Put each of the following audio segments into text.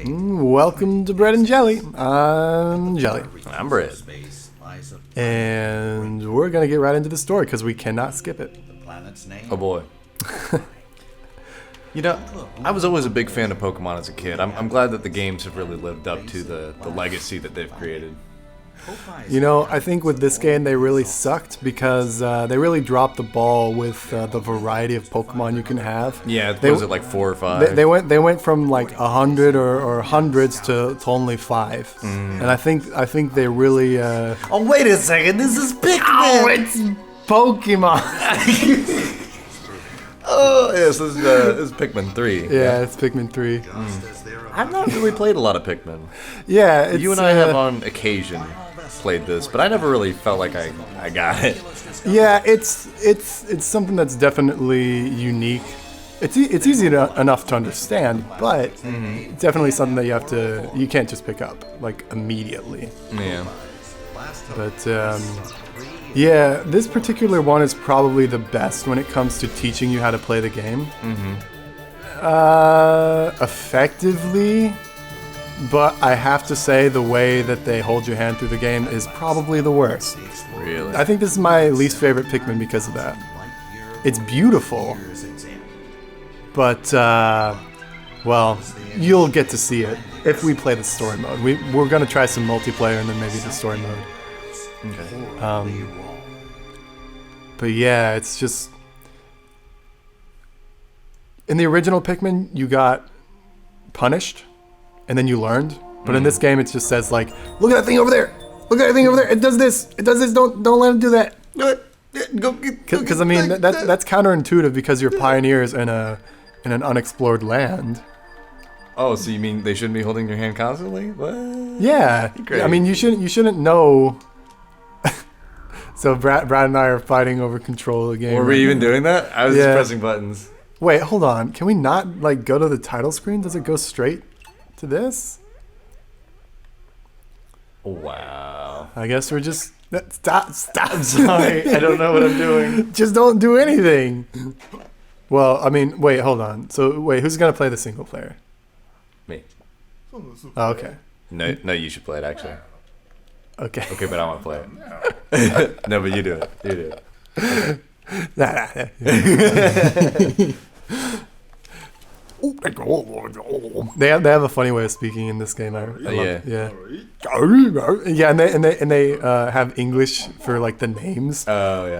Welcome to Bread and Jelly. I'm Jelly. I'm Bread. And we're going to get right into the story because we cannot skip it. Oh boy. You know, I was always a big fan of Pokemon as a kid. I'm glad that the games have really lived up to the legacy that they've created. You know, I think with this game they really sucked because they really dropped the ball with the variety of Pokemon you can have. Yeah, was it like 4 or 5? They went from like 100 or hundreds to only 5, and I think they really. Oh wait a second! This is Pikmin. Oh, it's Pokemon. Oh yes, this is Pikmin 3. Yeah, it's Pikmin 3. I've not really played a lot of Pikmin. Yeah, you and I have on occasion played this, but I never really felt like I got it. Yeah, it's something that's definitely unique. It's easy enough to understand, but it's definitely something that you can't just pick up like immediately. Yeah. But yeah, this particular one is probably the best when it comes to teaching you how to play the game. Effectively. But I have to say the way that they hold your hand through the game is probably the worst. Really? I think this is my least favorite Pikmin because of that. It's beautiful. But, well, you'll get to see it if we play the story mode. We're going to try some multiplayer and then maybe the story mode. Okay. But yeah, it's just... In the original Pikmin, you got punished. And then you learned, but in this game it just says like, look at that thing over there, look at that thing over there. It does this. Don't let it do that. Because I mean that's counterintuitive because you're pioneers in an unexplored land. Oh, so you mean they shouldn't be holding your hand constantly? What? Yeah, Great. I mean you shouldn't know. So Brad and I are fighting over control of the game. Were we even doing that? I was just pressing buttons. Wait, hold on. Can we not like go to the title screen? Does it go straight to this? Wow. I guess we're just stop. I'm sorry. I don't know what I'm doing. Just don't do anything. Well, I mean, wait, hold on. So wait, who's gonna play the single player? Me. Oh, okay. No, you should play it actually. Okay. Okay, but I want to play it. No, but you do it. You do it. They have a funny way of speaking in this game. I love yeah. it. Yeah, and they have English for like the names. Oh yeah.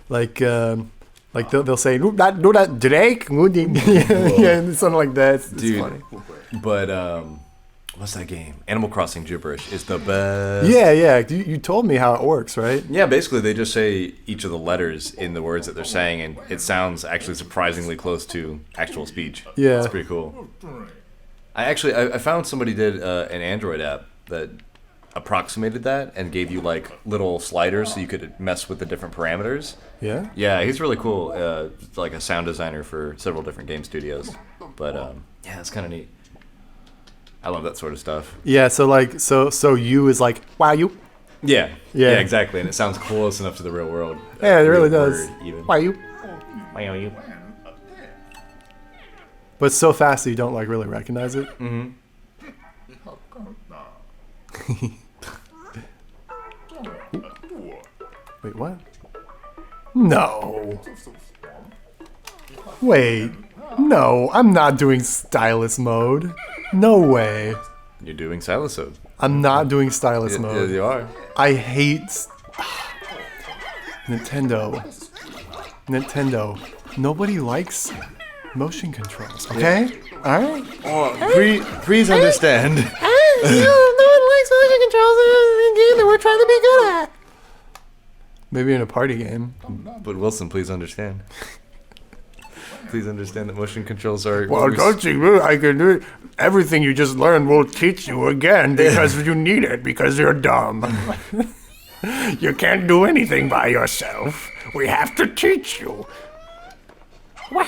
Like they'll say do that Drake. Yeah, something like that. It's Dude, funny. But what's that game? Animal Crossing gibberish is the best. Yeah. You told me how it works, right? Yeah, basically they just say each of the letters in the words that they're saying, and it sounds actually surprisingly close to actual speech. Yeah. It's pretty cool. I found somebody did an Android app that approximated that and gave you like little sliders so you could mess with the different parameters. Yeah? Yeah, he's really cool. Like a sound designer for several different game studios. But yeah, it's kind of neat. I love that sort of stuff. Yeah, so like so you is like, wow, you. Yeah, Yeah. exactly, and it sounds close enough to the real world. Yeah, it really Real does. word, even. Why you? Why are you? But it's so fast that you don't like really recognize it. Mm-hmm. Wait, what? No. Wait. No, I'm not doing stylus mode. No way. You're doing Silosode. I'm not doing stylus Yeah, mode. you are. I hate Nintendo. Nobody likes motion controls. Okay? All right. Oh, please understand. No one likes motion controls in a game that we're trying to be good at. Maybe in a party game. But Wilson, please understand. Please understand that motion controls are. Well, don't you? I can do it. Everything you just learned will teach you again because you need it because you're dumb. You can't do anything by yourself. We have to teach you. Wait,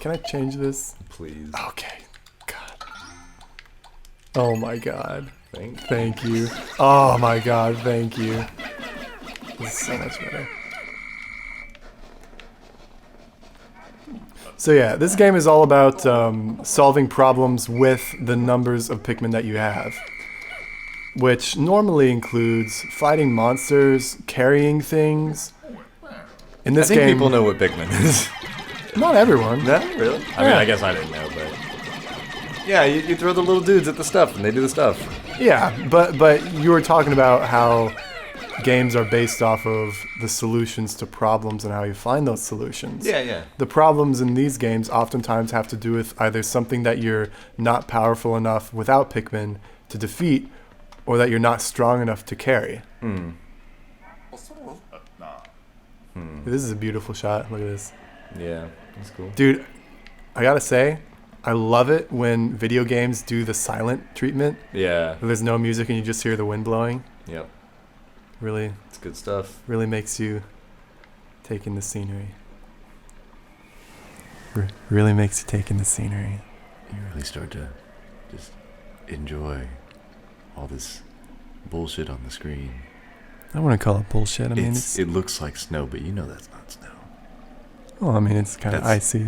can I change this? Please. Okay. God. Oh my God. Thank you. Thank you. Oh my God. Thank you. This is so much better. So yeah, this game is all about solving problems with the numbers of Pikmin that you have, which normally includes fighting monsters, carrying things. In this I think game, people know what Pikmin is. not everyone. No, really? I mean, I guess I didn't know, but yeah, you throw the little dudes at the stuff, and they do the stuff. Yeah, but you were talking about how games are based off of the solutions to problems and how you find those solutions. Yeah. The problems in these games oftentimes have to do with either something that you're not powerful enough without Pikmin to defeat, or that you're not strong enough to carry. This is a beautiful shot. Look at this. Yeah, that's cool. Dude, I gotta say, I love it when video games do the silent treatment. Yeah. There's no music and you just hear the wind blowing. Yep. Really, It's good stuff. really makes you take in the scenery. Really makes you take in the scenery. You really start to just enjoy all this bullshit on the screen. I want to call it bullshit. I mean, It looks like snow, but you know that's not snow. well, I mean, it's kind of That's- icy.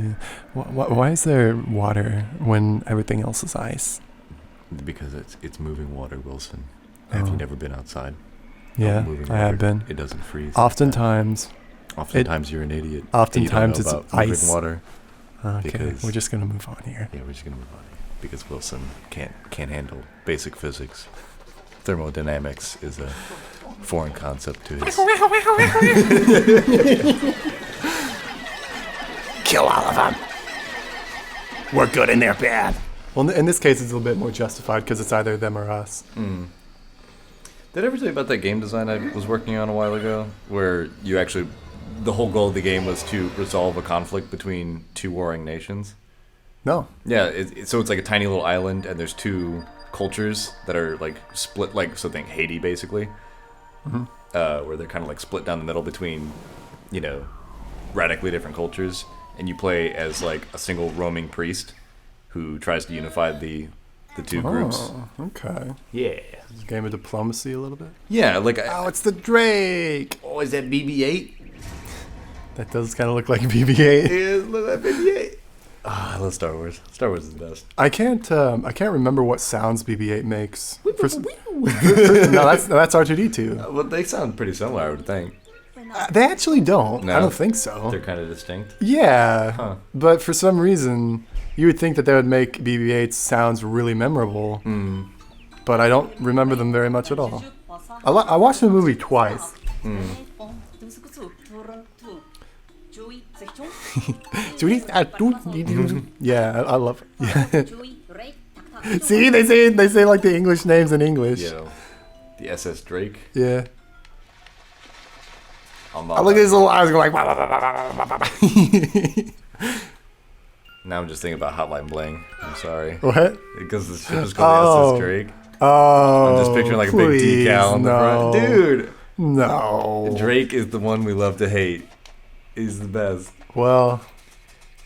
Why is there water when everything else is ice? Because it's moving water, Wilson. Have Oh. you never been outside? Yeah, Moving I have water, been. It doesn't freeze. Oftentimes, Oftentimes you're an idiot. oftentimes and you don't know it's about moving ice. water. okay, Because- we're just gonna move on here. Yeah, we're just gonna move on because Wilson can't handle basic physics. Thermodynamics is a foreign concept to his. Kill all of them. We're good and they're bad. Well, in this case, it's a little bit more justified because it's either them or us. Did I ever tell you about that game design I was working on a while ago, where you actually, the whole goal of the game was to resolve a conflict between two warring nations? No. Yeah, so it's like a tiny little island, and there's two cultures that are like split, like so think Haiti basically, where they're kind of like split down the middle between, you know, radically different cultures, and you play as like a single roaming priest who tries to unify the two groups. Oh, okay. Yeah. Game of diplomacy a little bit. Yeah, like Oh, it's the Drake. oh, is that BB-8? That does kind of look like BB-8. Is that BB-8? Ah, I love Star Wars. Star Wars is the best. I can't remember what sounds BB-8 makes. No, that's R2D2. Well, they sound pretty similar, I would think. They actually don't. No. I don't think so. They're kind of distinct. Yeah, Huh. but for some reason, you would think that they would make BB-8's sounds really memorable. But I don't remember them very much at all. I watched the movie twice. Yeah, I love it. See, they say like the English names in English. You know, the SS Drake. Yeah. I'm I look at his little eyes going like. Now I'm just thinking about Hotline Bling. I'm sorry. What? Because the ship is called the SS Drake. Oh. I'm just picturing like a big please, decal on the no. front. Dude, No. Drake is the one we love to hate. He's the best. Well,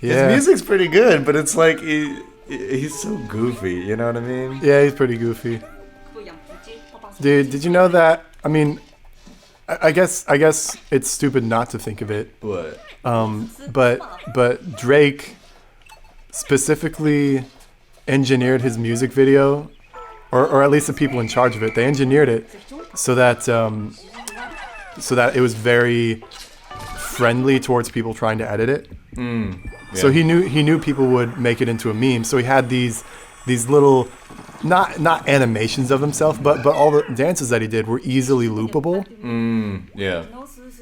yeah. His music's pretty good, but it's like he's so goofy. You know what I mean? Yeah, he's pretty goofy. Dude, did you know that? I mean, I guess it's stupid not to think of it. What? But Drake specifically engineered his music video, or at least the people in charge of it. They engineered it so that it was very friendly towards people trying to edit it. So he knew people would make it into a meme. So he had these little not animations of himself, but all the dances that he did were easily loopable. Yeah.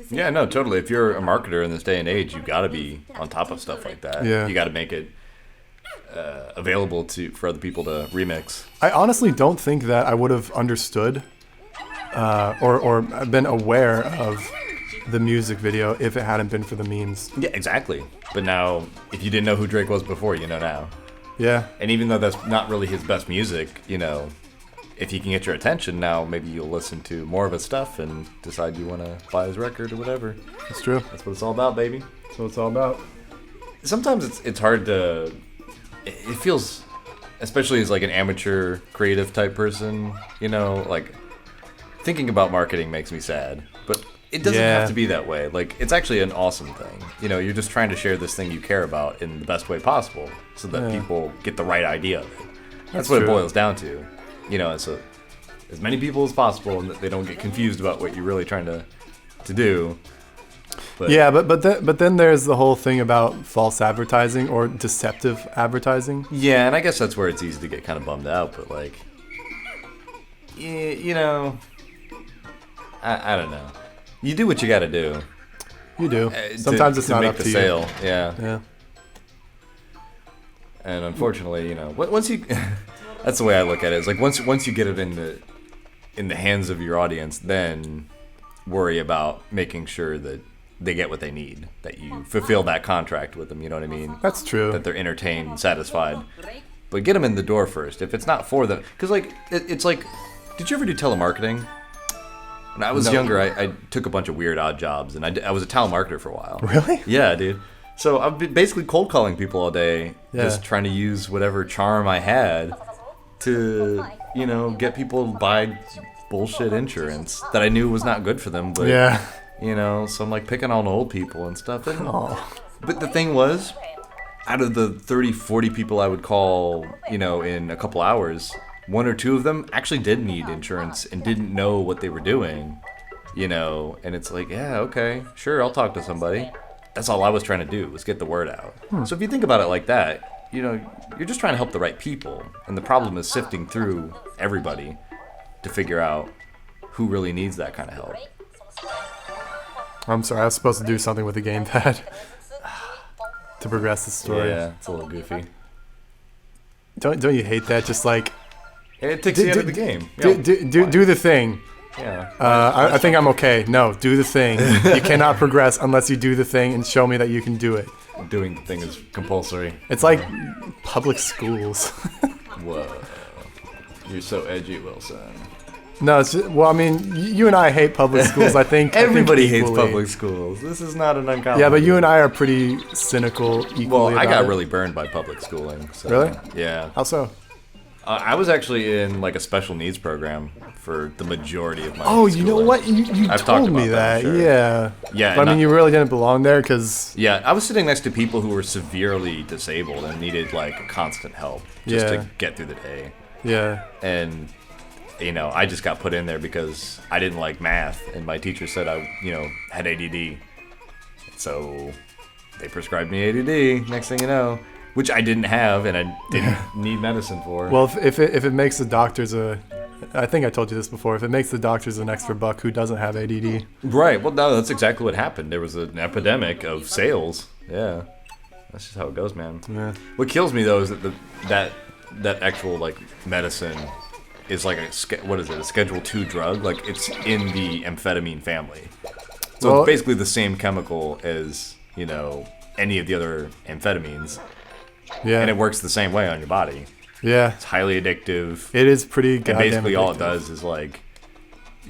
Yeah, no, totally. If you're a marketer in this day and age, you got to be on top of stuff like that. Yeah. You got to make it available for other people to remix. I honestly don't think that I would have understood or been aware of the music video if it hadn't been for the memes. Yeah, exactly. But now, if you didn't know who Drake was before, you know now. Yeah. And even though that's not really his best music, you know, if he can get your attention now, maybe you'll listen to more of his stuff and decide you want to buy his record or whatever. That's true. That's what it's all about, baby. That's what it's all about. Sometimes it's hard to. It feels, especially as like an amateur creative type person, you know, like thinking about marketing makes me sad. But it doesn't have to be that way. Like, it's actually an awesome thing. You know, you're just trying to share this thing you care about in the best way possible so that people get the right idea of it. That's what it boils down to. You know, so as many people as possible, and that they don't get confused about what you're really trying to do. But, but then there's the whole thing about false advertising or deceptive advertising. Yeah, and I guess that's where it's easy to get kind of bummed out. But like, you know, I don't know. You do what you got to do. You do. Sometimes it's not up to you. To make the sale. Yeah. And unfortunately, you know, once you, that's the way I look at it. It's like once you get it in the hands of your audience, then worry about making sure that they get what they need, that you fulfill that contract with them. You know what I mean? That's true. That they're entertained and satisfied. But get them in the door first. If it's not for them, because like it's like, did you ever do telemarketing? When I was younger, I took a bunch of weird odd jobs, and I was a telemarketer for a while. Really? Yeah, dude. So I've been basically cold calling people all day, just trying to use whatever charm I had to, you know, get people to buy bullshit insurance that I knew was not good for them. But, you know, so I'm like picking on old people and stuff. And, but the thing was, out of the 30, 40 people I would call, you know, in a couple hours, one or two of them actually did need insurance and didn't know what they were doing, you know, and it's like, yeah, okay, sure, I'll talk to somebody. That's all I was trying to do, was get the word out. So if you think about it like that, you know, you're just trying to help the right people, and the problem is sifting through everybody to figure out who really needs that kind of help. I'm sorry, I was supposed to do something with the gamepad to progress the story. Yeah, it's a little goofy. Don't you hate that? Just like, it takes you out of the game. Do the thing. Yeah. I think I'm okay. No, do the thing. You cannot progress unless you do the thing and show me that you can do it. Doing the thing is compulsory. It's like public schools. Whoa. You're so edgy, Wilson. No, it's just, well, I mean, you and I hate public schools. I think everybody hates public schools. This is not an uncommon. Yeah, but you and I are pretty cynical. Well, I got really burned by public schooling. So, really? Yeah. How so? I was actually in like a special needs program for the majority of my. Oh, you know what? You told me that. Sure. Yeah. Yeah. But I mean, you really didn't belong there because. Yeah, I was sitting next to people who were severely disabled and needed like constant help just to get through the day. Yeah. And, you know, I just got put in there because I didn't like math, and my teacher said I, you know, had ADD. So they prescribed me ADD. Next thing you know. Which I didn't have, and I didn't need medicine for. Well, if it makes the doctors I think I told you this before. If it makes the doctors an extra buck, who doesn't have ADD? Right. Well, no, that's exactly what happened. There was an epidemic of sales. Yeah, that's just how it goes, man. Yeah. What kills me though is that that actual like medicine is like a Schedule 2 drug. Like it's in the amphetamine family. So it's basically the same chemical as, you know, any of the other amphetamines. Yeah. And it works the same way on your body. Yeah. It's highly addictive. It is pretty goddamn And basically addictive. all it does is like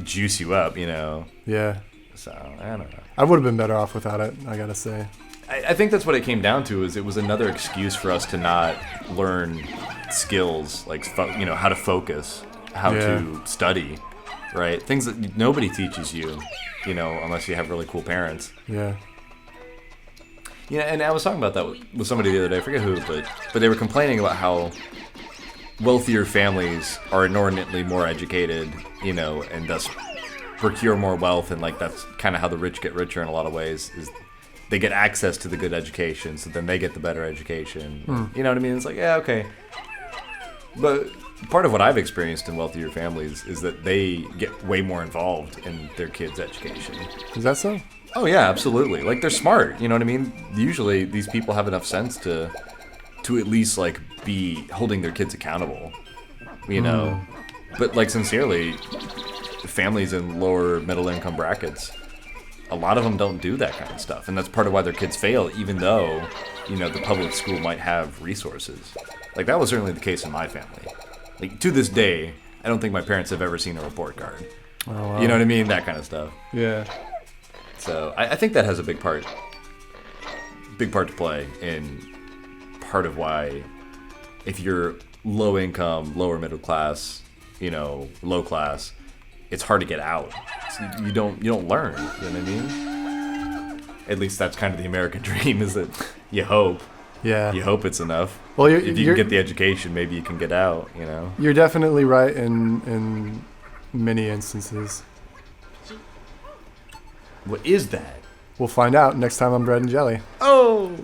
juice you up, you know. Yeah. So, I don't know. I would have been better off without it, I gotta say. I think that's what it came down to, is it was another excuse for us to not learn skills, like, you know, how to focus, how to study, right? Things that nobody teaches you, you know, unless you have really cool parents. Yeah. Yeah, and I was talking about that with somebody the other day. I forget who, but they were complaining about how wealthier families are inordinately more educated, you know, and thus procure more wealth, and like that's kind of how the rich get richer in a lot of ways. Is they get access to the good education, so then they get the better education. You know what I mean? It's like, yeah, okay. But part of what I've experienced in wealthier families is that they get way more involved in their kids' education. Is that so? Oh yeah, absolutely. Like they're smart, you know what I mean? Usually these people have enough sense to at least like be holding their kids accountable, you know. But like sincerely, families in lower middle income brackets, a lot of them don't do that kind of stuff, and that's part of why their kids fail, even though, you know, the public school might have resources. Like that was certainly the case in my family. Like to this day, I don't think my parents have ever seen a report card. Oh, wow. You know what I mean? That kind of stuff. Yeah. So I think that has a big part to play in part of why, if you're low income, lower middle class, you know, low class, it's hard to get out. you don't learn. You know what I mean? At least that's kind of the American dream, is that you hope. Yeah. You hope it's enough. Well, if you can get the education, maybe you can get out. You know. You're definitely right in many instances. What is that? We'll find out next time on Bread and Jelly. Oh.